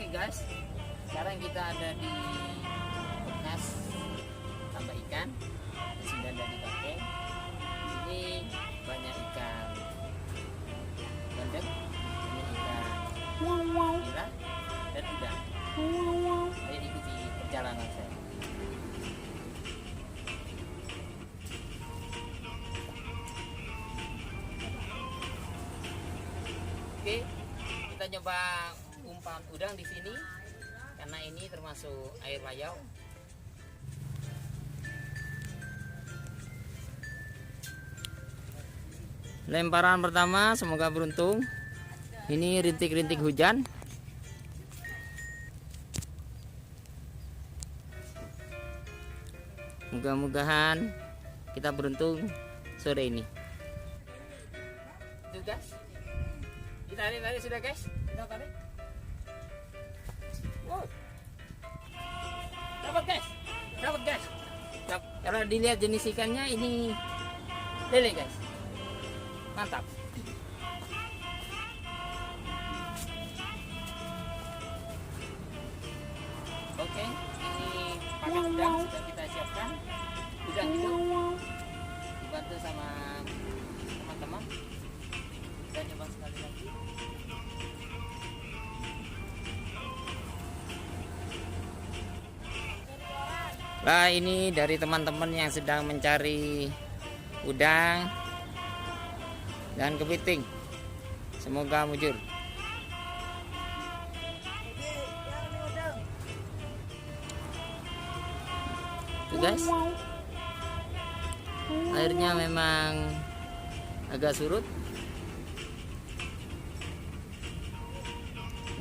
guys, sekarang kita ada di bekas tambak ikan. Sudah ada dipakai. Ini banyak ikan bandeng, ini ikan nila dan udang. Ayo ikuti perjalanan saya. Oke, kita coba umpan udang di sini karena ini termasuk air layau. Lemparan pertama, semoga beruntung. Ini rintik-rintik hujan. Mudah-mudahan kita beruntung sore ini. Itu guys. Ditarik sudah guys. Kita tarik. Wow. Dapat guys. Kalau dilihat jenis ikannya ini lele guys. Mantap. Oke, ini pakan udang sudah kita siapkan. Udang hidup dibantu sama teman-teman. Kita coba sekali lagi. Nah, ini dari teman-teman yang sedang mencari udang dan kepiting. Semoga mujur. Tuh guys, airnya memang agak surut.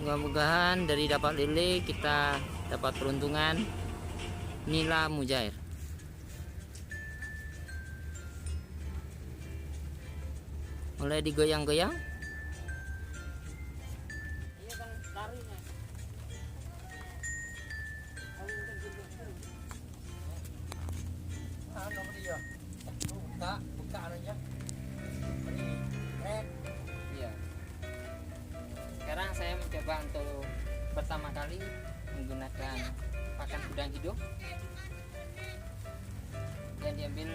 Mudah-mudahan dari dapat lele kita dapat peruntungan nila mujair. Mulai digoyang-goyang. Iya kan larinya. Nomor dia. Buka aja. Ini red. Iya. Sekarang saya mencoba untuk pertama kali menggunakan pakan udang hidup yang diambil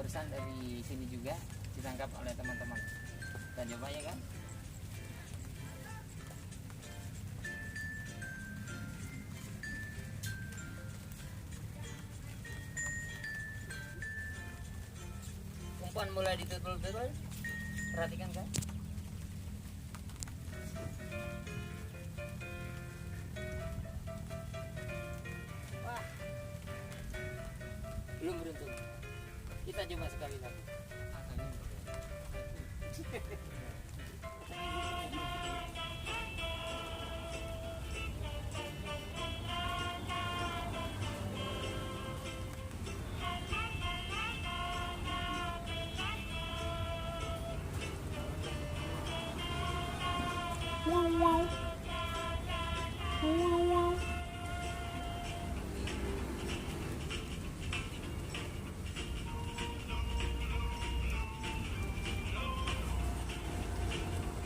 urusan dari sini juga, ditangkap oleh teman-teman. Kita coba ya kan. Umpan mulai ditutul-tutul. Perhatikan kan. Wah, belum beruntung. Kita coba sekali lagi.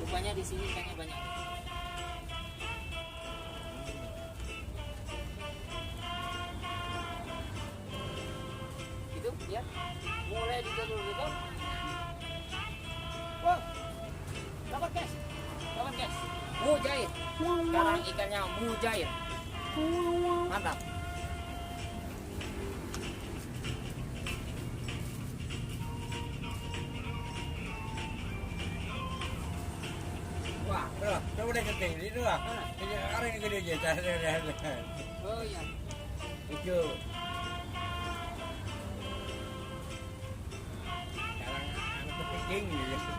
Rupanya di sini ikannya banyak. Itu ya, mulai ditutul-tutul. Wow, dapat guys, mujair. Sekarang ikannya mujair. Mantap. Wah, coba deh keting itu lah. Ini orang yang gede aja caranya. Oh iya. Itu. Sekarang anak kepiting gitu.